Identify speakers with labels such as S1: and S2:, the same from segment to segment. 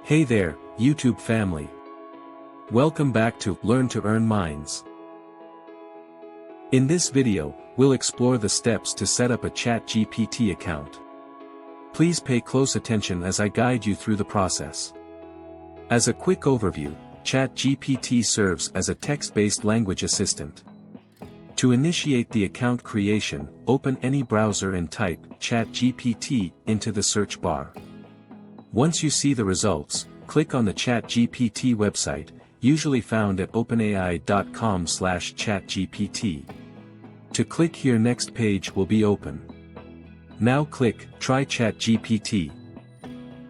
S1: Hey there, YouTube family. Welcome back to Learn to Earn Minds. In this video, we'll explore the steps to set up a ChatGPT account. Please pay close attention as I guide you through the process. As a quick overview, ChatGPT serves as a text-based language assistant. To initiate the account creation, open any browser and type ChatGPT into the search bar. Once you see the results, click on the ChatGPT website, usually found at openai.com/chatgpt. To click here, next page will be open. Now click Try ChatGPT.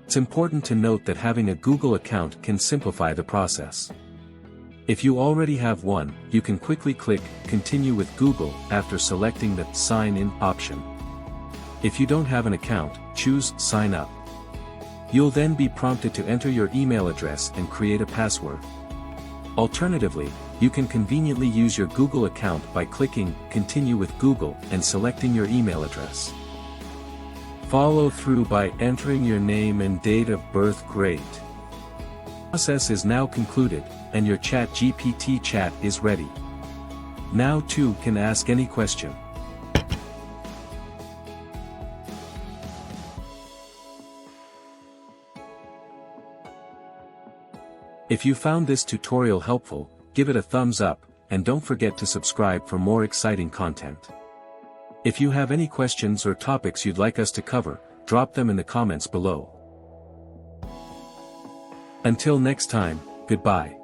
S1: It's important to note that having a Google account can simplify the process. If you already have one, you can quickly click Continue with Google after selecting the Sign In option. If you don't have an account, choose Sign Up. You'll then be prompted to enter your email address and create a password. Alternatively, you can conveniently use your Google account by clicking Continue with Google and selecting your email address. Follow through by entering your name and date of birth. Great. The process is now concluded, and your ChatGPT chat is ready. Now too can ask any question. If you found this tutorial helpful, give it a thumbs up, and don't forget to subscribe for more exciting content. If you have any questions or topics you'd like us to cover, drop them in the comments below. Until next time, goodbye.